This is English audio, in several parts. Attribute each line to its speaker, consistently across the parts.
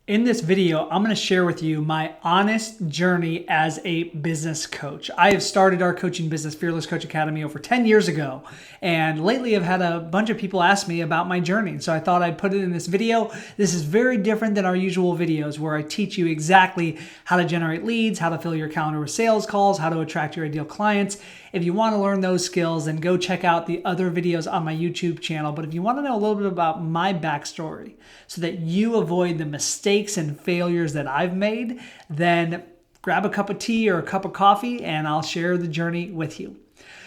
Speaker 1: In this video, I'm going to share with you my honest journey as a business coach. I have started our coaching business, Fearless Coach Academy, over 10 years ago. And lately I've had a bunch of people ask me about my journey. So I thought I'd put it in this video. This is very different than our usual videos where I teach you exactly how to generate leads, how to fill your calendar with sales calls, how to attract your ideal clients. If you want to learn those skills, then go check out the other videos on my YouTube channel. But if you want to know a little bit about my backstory so that you avoid the mistakes and failures that I've made, then grab a cup of tea or a cup of coffee and I'll share the journey with you.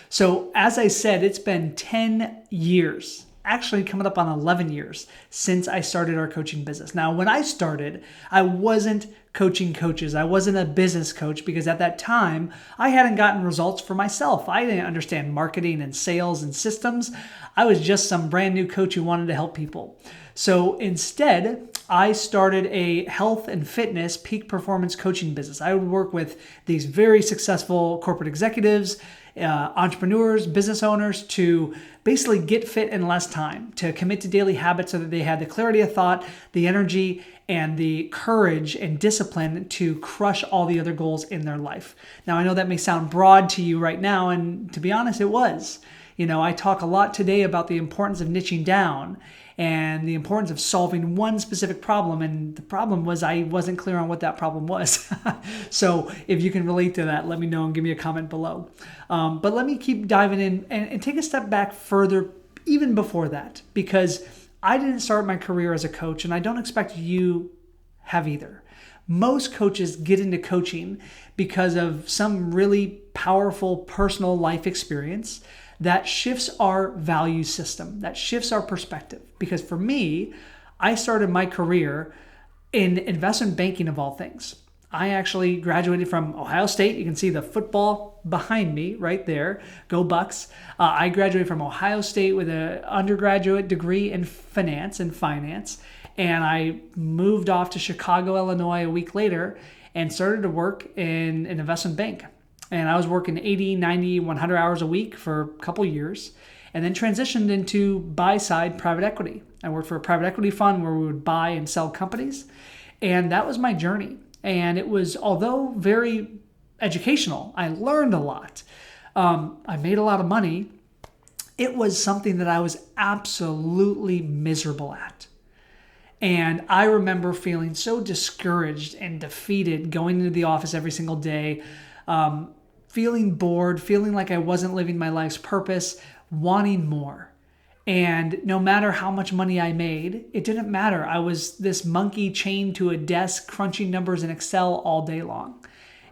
Speaker 1: So as I said, it's been 10 years, actually coming up on 11 years since I started our coaching business. Now, when I started, I wasn't coaching coaches. I wasn't a business coach because at that time, I hadn't gotten results for myself. I didn't understand marketing and sales and systems. I was just some brand new coach who wanted to help people. So instead, I started a health and fitness peak performance coaching business. I would work with these very successful corporate executives, entrepreneurs, business owners to basically get fit in less time, to commit to daily habits so that they had the clarity of thought, the energy, and the courage and discipline to crush all the other goals in their life. Now, I know that may sound broad to you right now, and to be honest, it was. I talk a lot today about the importance of niching down and the importance of solving one specific problem. And the problem was I wasn't clear on what that problem was. So if you can relate to that, let me know and give me a comment below. But let me keep diving in and take a step back further, even before that, because I didn't start my career as a coach, and I don't expect you have either. Most coaches get into coaching because of some really powerful personal life experience that shifts our value system, that shifts our perspective. Because for me, I started my career in investment banking of all things. I actually graduated from Ohio State. You can see the football behind me right there. Go Bucks. I graduated from Ohio State with an undergraduate degree in finance. And I moved off to Chicago, Illinois a week later and started to work in an investment bank. And I was working 80, 90, 100 hours a week for a couple years and then transitioned into buy-side private equity. I worked for a private equity fund where we would buy and sell companies. And that was my journey. And it was, although very educational, I learned a lot. I made a lot of money. It was something that I was absolutely miserable at. And I remember feeling so discouraged and defeated going into the office every single day, feeling bored, feeling like I wasn't living my life's purpose, wanting more. And no matter how much money I made, it didn't matter. I was this monkey chained to a desk, crunching numbers in Excel all day long.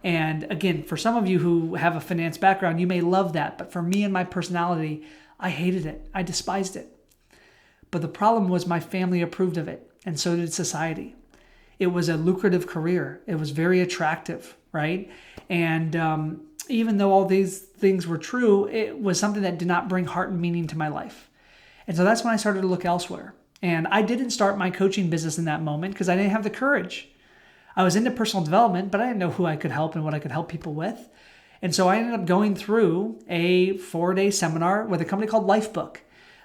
Speaker 1: And again, for some of you who have a finance background, you may love that. But for me and my personality, I hated it. I despised it. But the problem was my family approved of it, and so did society. It was a lucrative career. It was very attractive, right? And even though all these things were true, it was something that did not bring heart and meaning to my life. And so that's when I started to look elsewhere. And I didn't start my coaching business in that moment because I didn't have the courage. I was into personal development, but I didn't know who I could help and what I could help people with. And so I ended up going through a 4-day seminar with a company called Lifebook.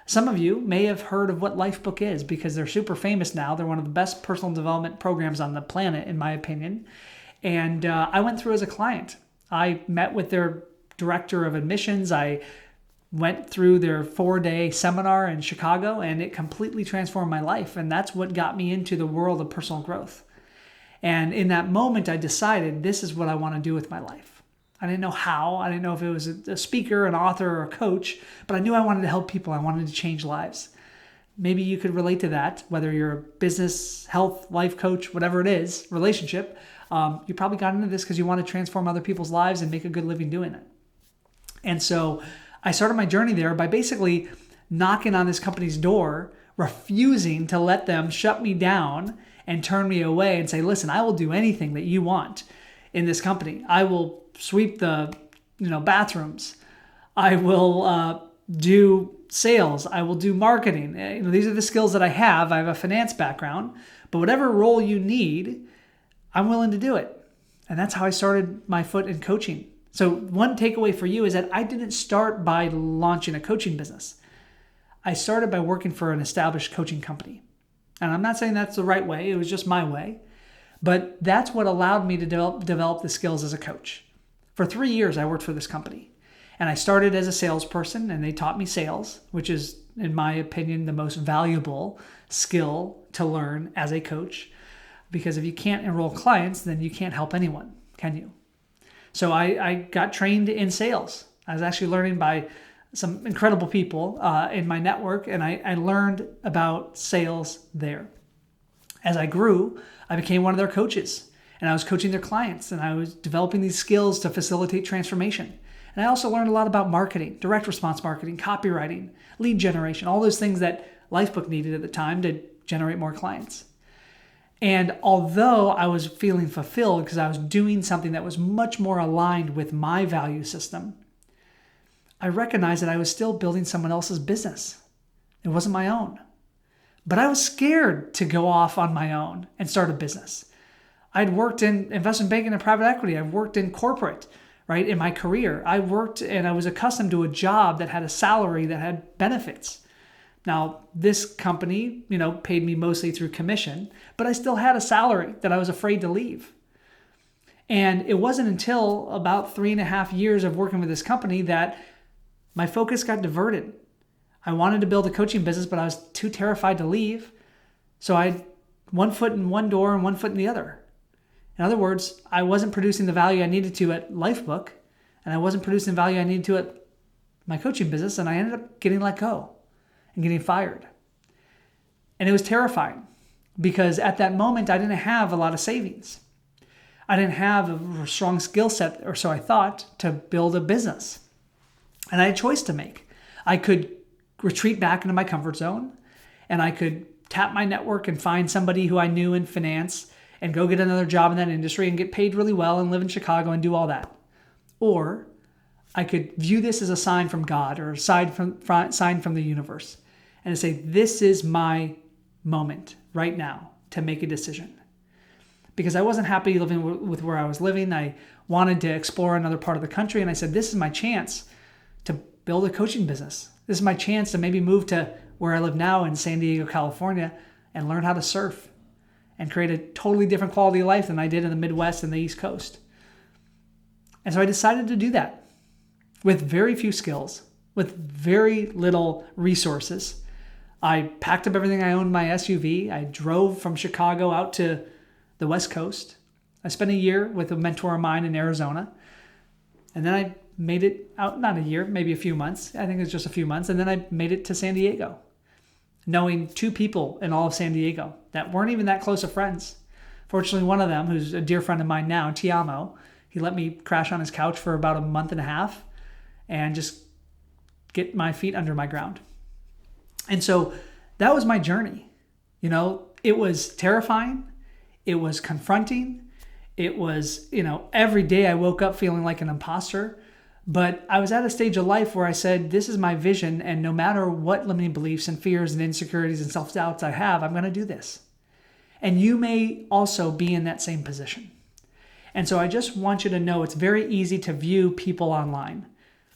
Speaker 1: Some of you may have heard of what Lifebook is because they're super famous now. They're one of the best personal development programs on the planet, in my opinion. And I went through as a client. I met with their director of admissions. I went through their 4-day seminar in Chicago, and it completely transformed my life. And that's what got me into the world of personal growth. And in that moment, I decided this is what I want to do with my life. I didn't know how. I didn't know if it was a speaker, an author, or a coach, but I knew I wanted to help people. I wanted to change lives. Maybe you could relate to that, whether you're a business, health, life coach, whatever it is, relationship. You probably got into this because you want to transform other people's lives and make a good living doing it. And so I started my journey there by basically knocking on this company's door, refusing to let them shut me down and turn me away and say, listen, I will do anything that you want in this company. I will sweep the bathrooms. I will do sales. I will do marketing. These are the skills that I have. I have a finance background, but whatever role you need, I'm willing to do it. And that's how I started my foot in coaching. So one takeaway for you is that I didn't start by launching a coaching business. I started by working for an established coaching company. And I'm not saying that's the right way. It was just my way. But that's what allowed me to develop the skills as a coach. For 3 years, I worked for this company. And I started as a salesperson, and they taught me sales, which is, in my opinion, the most valuable skill to learn as a coach. Because if you can't enroll clients, then you can't help anyone, can you? So I got trained in sales. I was actually learning by some incredible people in my network, and I learned about sales there. As I grew, I became one of their coaches, and I was coaching their clients, and I was developing these skills to facilitate transformation. And I also learned a lot about marketing, direct response marketing, copywriting, lead generation, all those things that Lifebook needed at the time to generate more clients. And although I was feeling fulfilled because I was doing something that was much more aligned with my value system, I recognized that I was still building someone else's business. It wasn't my own. But I was scared to go off on my own and start a business. I'd worked in investment banking and private equity. I've worked in corporate, right, in my career. I worked and I was accustomed to a job that had a salary that had benefits. Now, this company, paid me mostly through commission, but I still had a salary that I was afraid to leave. And it wasn't until about 3.5 years of working with this company that my focus got diverted. I wanted to build a coaching business, but I was too terrified to leave. So I had one foot in one door and one foot in the other. In other words, I wasn't producing the value I needed to at Lifebook, and I wasn't producing the value I needed to at my coaching business, and I ended up getting let go and getting fired. And it was terrifying because at that moment, I didn't have a lot of savings. I didn't have a strong skill set, or so I thought, to build a business. And I had a choice to make. I could retreat back into my comfort zone, and I could tap my network and find somebody who I knew in finance and go get another job in that industry and get paid really well and live in Chicago and do all that. Or I could view this as a sign from God or a sign from the universe and say, this is my moment right now to make a decision. Because I wasn't happy living with where I was living. I wanted to explore another part of the country. And I said, this is my chance to build a coaching business. This is my chance to maybe move to where I live now in San Diego, California, and learn how to surf and create a totally different quality of life than I did in the Midwest and the East Coast. And so I decided to do that with very few skills, with very little resources. I packed up everything I owned in my SUV. I drove from Chicago out to the West Coast. I spent a year with a mentor of mine in Arizona. And then I made it out, not a year, maybe a few months. I think it was just a few months. And then I made it to San Diego, knowing 2 people in all of San Diego that weren't even that close of friends. Fortunately, one of them, who's a dear friend of mine now, Tiamo, he let me crash on his couch for about a month and a half and just get my feet under my ground. And so that was my journey. It was terrifying. It was confronting. It was, every day I woke up feeling like an imposter. But I was at a stage of life where I said, this is my vision. And no matter what limiting beliefs and fears and insecurities and self-doubts I have, I'm going to do this. And you may also be in that same position. And so I just want you to know it's very easy to view people online,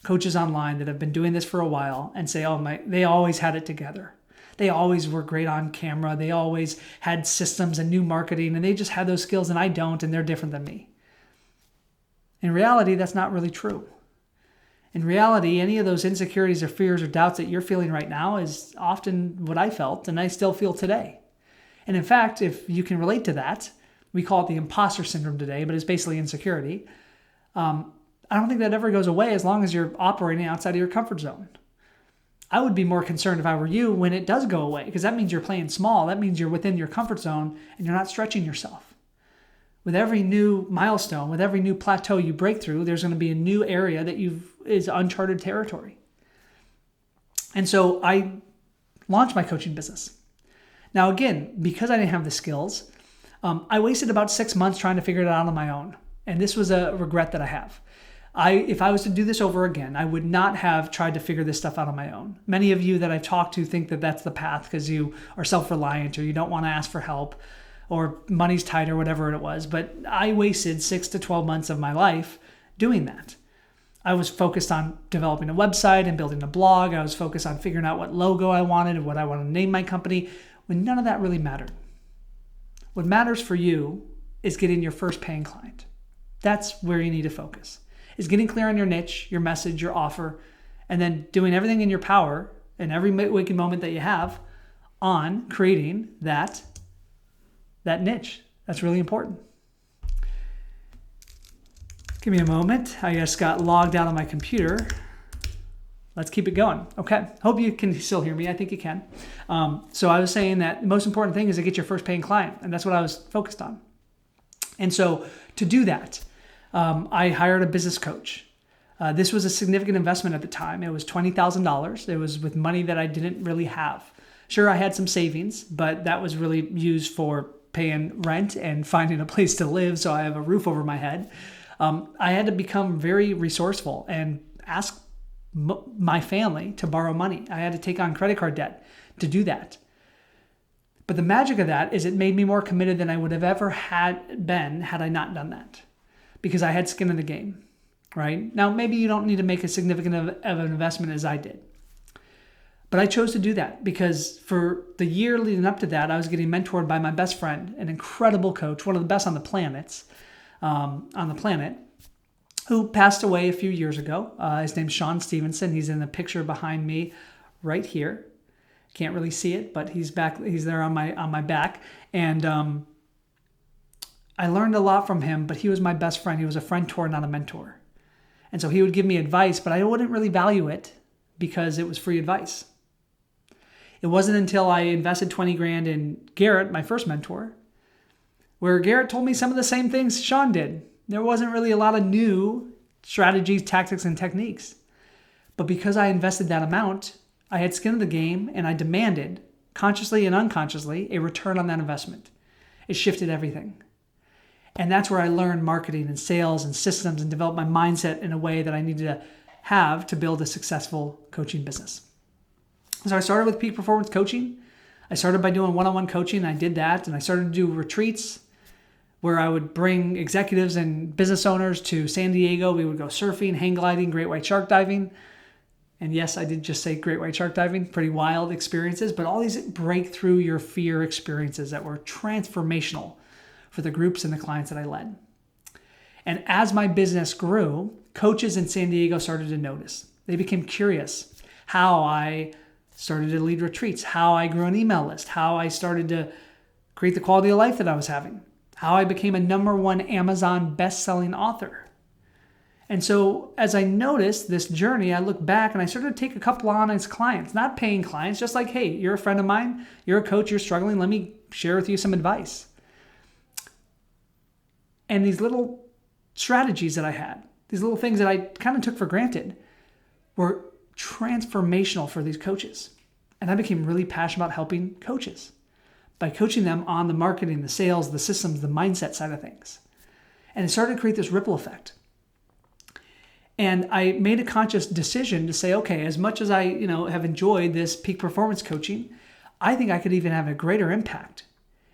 Speaker 1: coaches online that have been doing this for a while and say, they always had it together. They always were great on camera. They always had systems and new marketing, and they just had those skills and I don't, and they're different than me. In reality, that's not really true. In reality, any of those insecurities or fears or doubts that you're feeling right now is often what I felt and I still feel today. And in fact, if you can relate to that, we call it the imposter syndrome today, but it's basically insecurity. I don't think that ever goes away as long as you're operating outside of your comfort zone. I would be more concerned if I were you when it does go away, because that means you're playing small. That means you're within your comfort zone and you're not stretching yourself. With every new milestone, with every new plateau you break through, there's going to be a new area that is uncharted territory. And so I launched my coaching business. Now, again, because I didn't have the skills, I wasted about 6 months trying to figure it out on my own. And this was a regret that I have. If I was to do this over again, I would not have tried to figure this stuff out on my own. Many of you that I've talked to think that that's the path because you are self-reliant or you don't want to ask for help or money's tight or whatever it was. But I wasted 6 to 12 months of my life doing that. I was focused on developing a website and building a blog. I was focused on figuring out what logo I wanted and what I wanted to name my company, when none of that really mattered. What matters for you is getting your first paying client. That's where you need to focus, is getting clear on your niche, your message, your offer, and then doing everything in your power in every waking moment that you have on creating that niche. That's really important. Give me a moment. I just got logged out on my computer. Let's keep it going. Okay. Hope you can still hear me. I think you can. So I was saying that the most important thing is to get your first paying client. And that's what I was focused on. And so to do that, I hired a business coach. This was a significant investment at the time. It was $20,000. It was with money that I didn't really have. Sure, I had some savings, but that was really used for paying rent and finding a place to live so I have a roof over my head. I had to become very resourceful and ask my family to borrow money. I had to take on credit card debt to do that. But the magic of that is it made me more committed than I would have ever been had I not done that, because I had skin in the game, right? Now, maybe you don't need to make as significant of an investment as I did. But I chose to do that because for the year leading up to that, I was getting mentored by my best friend, an incredible coach, one of the best on the planet, who passed away a few years ago. His name's Sean Stevenson. He's in the picture behind me right here. Can't really see it, but he's back. He's there on my back. And I learned a lot from him, but he was my best friend. He was a friend-tor, not a mentor. And so he would give me advice, but I wouldn't really value it because it was free advice. It wasn't until I invested 20 grand in Garrett, my first mentor, where Garrett told me some of the same things Sean did. There wasn't really a lot of new strategies, tactics, and techniques. But because I invested that amount, I had skin in the game and I demanded, consciously and unconsciously, a return on that investment. It shifted everything. And that's where I learned marketing and sales and systems and developed my mindset in a way that I needed to have to build a successful coaching business. So I started with peak performance coaching. I started by doing one-on-one coaching. I did that, and I started to do retreats where I would bring executives and business owners to San Diego. We would go surfing, hang gliding, great white shark diving. And yes, I did just say great white shark diving, pretty wild experiences, but all these break through your fear experiences that were transformational for the groups and the clients that I led. And as my business grew, coaches in San Diego started to notice. They became curious how I started to lead retreats, how I grew an email list, how I started to create the quality of life that I was having, how I became a #1 Amazon best-selling author. And so as I noticed this journey, I looked back and I started to take a couple honest clients, not paying clients, just like, hey, you're a friend of mine, you're a coach, you're struggling, let me share with you some advice. And these little strategies that I had, these little things that I kind of took for granted, were transformational for these coaches. And I became really passionate about helping coaches by coaching them on the marketing, the sales, the systems, the mindset side of things. And it started to create this ripple effect. And I made a conscious decision to say, okay, as much as I, have enjoyed this peak performance coaching, I think I could even have a greater impact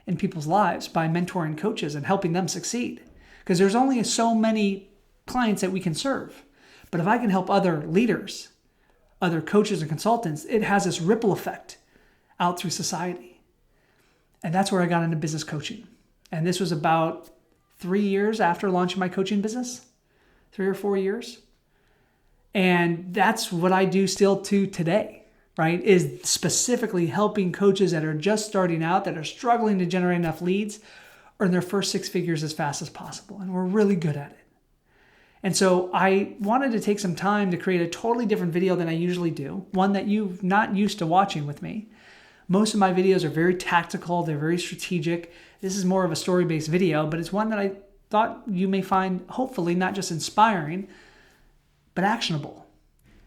Speaker 1: in people's lives by mentoring coaches and helping them succeed. Because there's only so many clients that we can serve. But if I can help other leaders, other coaches and consultants, it has this ripple effect out through society. And that's where I got into business coaching. And this was about 3 years after launching my coaching business, 3 or 4 years. And that's what I do still to today, right? Is specifically helping coaches that are just starting out, that are struggling to generate enough leads, earn their first 6 figures as fast as possible. And we're really good at it. And so I wanted to take some time to create a totally different video than I usually do, one that you're not used to watching with me. Most of my videos are very tactical. They're very strategic. This is more of a story-based video, but it's one that I thought you may find hopefully not just inspiring, but actionable.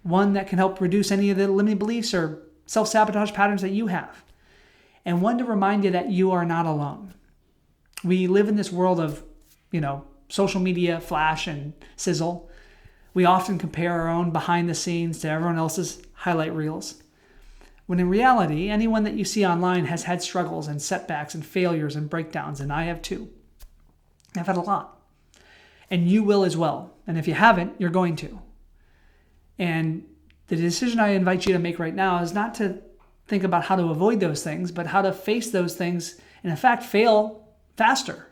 Speaker 1: One that can help reduce any of the limiting beliefs or self-sabotage patterns that you have. And one to remind you that you are not alone. We live in this world of, social media, flash and sizzle. We often compare our own behind the scenes to everyone else's highlight reels. When in reality, anyone that you see online has had struggles and setbacks and failures and breakdowns, and I have too. I've had a lot. And you will as well. And if you haven't, you're going to. And the decision I invite you to make right now is not to think about how to avoid those things, but how to face those things and in fact fail faster.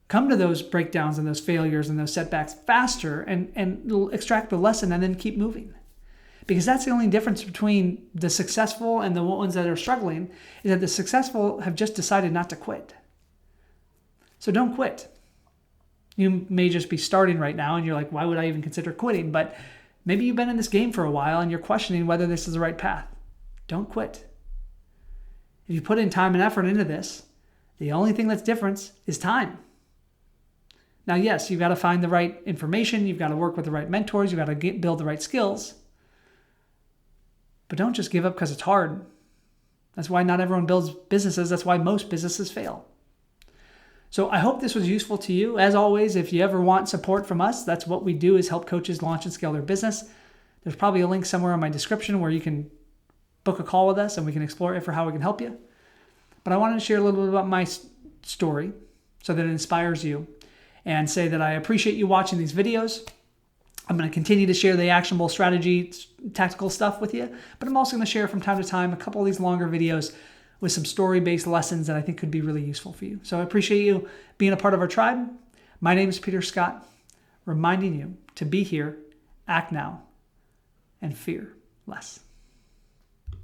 Speaker 1: come to those breakdowns and those failures and those setbacks faster and extract the lesson and then keep moving. Because that's the only difference between the successful and the ones that are struggling, is that the successful have just decided not to quit. So don't quit. You may just be starting right now and you're like, why would I even consider quitting? But maybe you've been in this game for a while and you're questioning whether this is the right path. Don't quit. If you put in time and effort into this, the only thing that's different is time. Now, yes, you've got to find the right information. You've got to work with the right mentors. You've got to build the right skills. But don't just give up because it's hard. That's why not everyone builds businesses. That's why most businesses fail. So I hope this was useful to you. As always, if you ever want support from us, that's what we do, is help coaches launch and scale their business. There's probably a link somewhere in my description where you can book a call with us and we can explore it for how we can help you. But I wanted to share a little bit about my story so that it inspires you, and say that I appreciate you watching these videos. I'm going to continue to share the actionable strategy, tactical stuff with you, but I'm also going to share from time to time a couple of these longer videos with some story-based lessons that I think could be really useful for you. So I appreciate you being a part of our tribe. My name is Peter Scott, reminding you to be here, act now, and fear less.